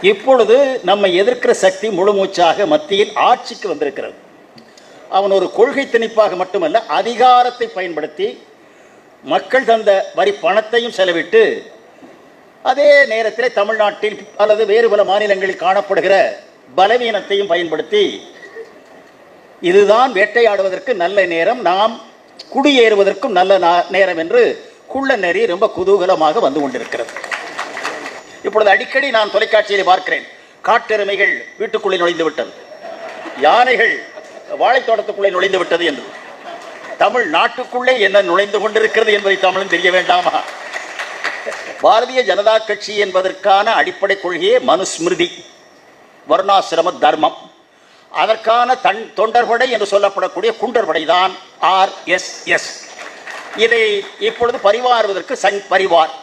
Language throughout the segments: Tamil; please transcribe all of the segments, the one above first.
இப்பொழுது நம்மை எதிர்க்கிற சக்தி முழுமூச்சாக மத்தியில் ஆட்சிக்கு வந்திருக்கிறது. அவன் ஒரு கொள்கை திணிப்பாக மட்டுமல்ல, அதிகாரத்தை பயன்படுத்தி மக்கள் தந்த வரி பணத்தையும் செலவிட்டு அதே நேரத்தில் தமிழ்நாட்டில் அல்லது வேறு பல மாநிலங்களில் காணப்படுகிற பலவீனத்தையும் பயன்படுத்தி இதுதான் வேட்டையாடுவதற்கு நல்ல நேரம், நாம் குடியேறுவதற்கும் நல்ல நேரம் என்று குள்ள நெறி ரொம்ப குதூகலமாக வந்து கொண்டிருக்கிறது. இப்பொழுது அடிக்கடி நான் தொலைக்காட்சியில் பார்க்கிறேன், காட்டெருமைகள் வீட்டுக்குள்ளே நுழைந்து விட்டது, யானைகள் வாழைத்தோட்டத்துக்குள்ளே நுழைந்து விட்டது என்று. தமிழ் நாட்டுக்குள்ளே என்ன நுழைந்து கொண்டிருக்கிறது என்பதை தமிழும் தெரிய வேண்டாமா? பாரதிய ஜனதா கட்சி என்பதற்கான அடிப்படை கொள்கையே மனுஸ்மிருதி, வர்ணாசிரம தர்மம். அதற்கான தொண்டர்படை என்று சொல்லப்படக்கூடிய குண்டர்படை தான் RSS. இதை இப்பொழுது பரிவாறுவதற்கு சங் பரிவார்.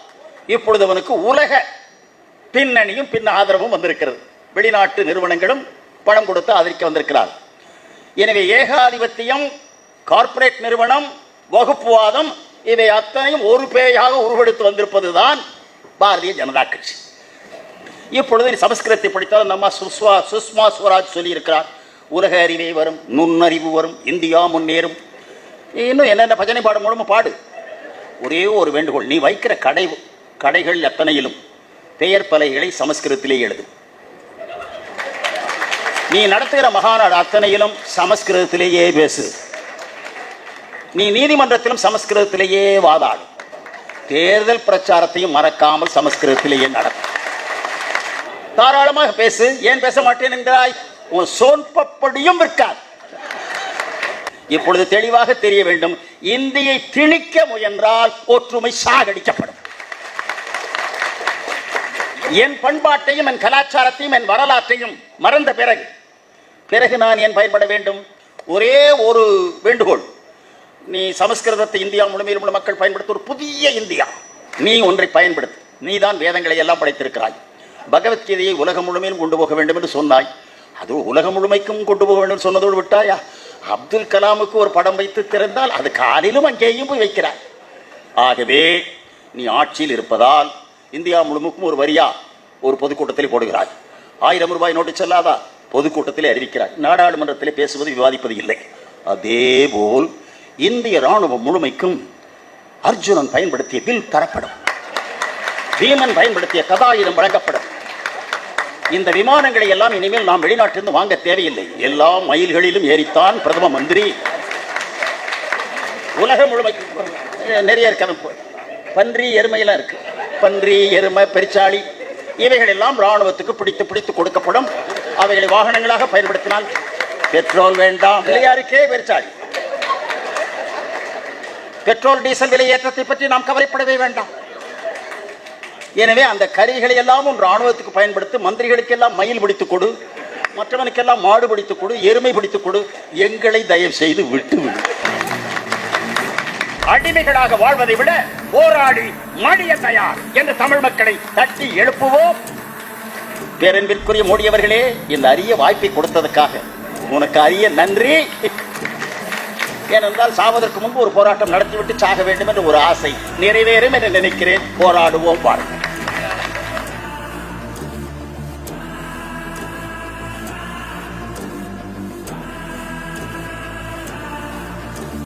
இப்பொழுது அவனுக்கு உலக பின்னணியும் பின் ஆதரவும் வந்திருக்கிறது. வெளிநாட்டு நிறுவனங்களும் பணம் கொடுத்து ஆதரிக்க வந்திருக்கிறார். எனவே ஏகாதிபத்தியம், கார்ப்பரேட் நிறுவனம், வகுப்புவாதம் இவை அத்தனையும் ஒரு பேயாக உருவெடுத்து வந்திருப்பதுதான் பாரதிய ஜனதா கட்சி. இப்பொழுது சமஸ்கிருதத்தை படித்தால் நம்ம சுஷ்மா ஸ்வராஜ் சொல்லி இருக்கிறார், உலக அறிவே வரும், நுண்ணறிவு வரும், இந்தியா முன்னேறும். இன்னும் என்னென்ன பஜனை பாடம் மூலமும் பாடு. ஒரே ஒரு வேண்டுகோள், நீ வைக்கிற கடைகள் அத்தனையிலும் பெயர் பலகைகளை சமஸ்கிருதத்திலே எழுது. நீ நடத்துகிற மகாநாடு அத்தனையிலும் சமஸ்கிருதத்திலேயே பேசு. நீ நீதிமன்றத்திலும் சமஸ்கிருதத்திலேயே வாதாடு. தேர்தல் பிரச்சாரத்தையும் மறக்காமல் சமஸ்கிருதத்திலேயே நடக்கும். தாராளமாக பேசு. ஏன் பேச மாட்டேன் என்கிறாய்? உன் சோன்பப்படியும் இருக்காது. இப்பொழுது தெளிவாக தெரிய வேண்டும், இந்தியை திணிக்க முயன்றால் ஒற்றுமை சாகடிக்கப்படும். என் பண்பாட்டையும் என் கலாச்சாரத்தையும் என் வரலாற்றையும் மறந்த பிறகு நான் ஏன் பயன்பட வேண்டும்? ஒரே ஒரு வேண்டுகோள், நீ சமஸ்கிருதத்தை இந்தியா முழுமையில் உள்ள மக்கள் பயன்படுத்த ஒரு புதிய இந்தியா நீ ஒன்றை பயன்படுத்து. நீ தான் வேதங்களை எல்லாம் படைத்திருக்கிறாய். பகவத்கீதையை உலகம் முழுமையிலும் கொண்டு போக வேண்டும் என்று சொன்னாய். அது உலகம் முழுமைக்கும் கொண்டு போக வேண்டும் சொன்னதோடு விட்டாயா? அப்துல் கலாமுக்கு ஒரு படம் வைத்து திறந்தால் அது காலிலும் அங்கேயும் போய் வைக்கிறாய். ஆகவே நீ ஆட்சியில் இருப்பதால் இந்தியா முழுமைக்கும் ஒரு வரியா ஒரு பொதுக்கூட்டத்தில் போடுகிறாய். 1000 ரூபாய் நோட்டு செல்லாதா? பொதுக்கூட்டத்திலே அறிவிக்கிறாய். நாடாளுமன்றத்திலே பேசுவது விவாதிப்பது இல்லை. அதேபோல் இந்திய ராணுவம் முழுமைக்கும் அர்ஜுனன் பயன்படுத்திய வில் தரப்படும், பீமன் பயன்படுத்திய கதாயுதம் வழங்கப்படும். இந்த விமானங்களை எல்லாம் இனிமேல் நாம் வெளிநாட்டிலிருந்து வாங்க தேவையில்லை. எல்லா மயில்களிலும் ஏறித்தான் பிரதம மந்திரி. உலகம் முழுமைக்கும் நிறைய இருக்க பன்றி எருமையெல்லாம் இருக்கு. பன்றி, எருமை, பெருச்சாளி இவைகள் எல்லாம் ராணுவத்துக்கு பிடித்து கொடுக்கப்படும். அவைகளை வாகனங்களாக பயன்படுத்தினால் பெட்ரோல் வேண்டாம். விலையாருக்கே பெருச்சாளி. பெட்ரோல் டீசல் விலை ஏற்றத்தை பற்றி நாம் கவலைப்படவே வேண்டாம். எனவே அந்த கருவிகளை எல்லாம் ராணுவத்துக்கு பயன்படுத்தி, மந்திரிகளுக்கெல்லாம் மயில் பிடித்துக் கொடு, மற்றவனுக்கெல்லாம் மாடு பிடித்துக் கொடு, எருமை பிடித்துக் கொடு. எங்களை தயவு செய்து விட்டு விடு. அடிமைகளாக வாழ்வதை விட போராடி மடிய தயார் என்று தமிழ் மக்களை தட்டி எழுப்புவோம். பேரன்பிற்குரிய மோடி அவர்களே, இந்த அரிய வாய்ப்பை கொடுத்ததற்காக உனக்கு அரிய நன்றி. ஏனென்றால் சாவதற்கு முன்பு ஒரு போராட்டம் நடத்திவிட்டு சாக வேண்டும் என்ற ஒரு ஆசை நிறைவேறும் என்று நினைக்கிறேன். போராடுவோம்.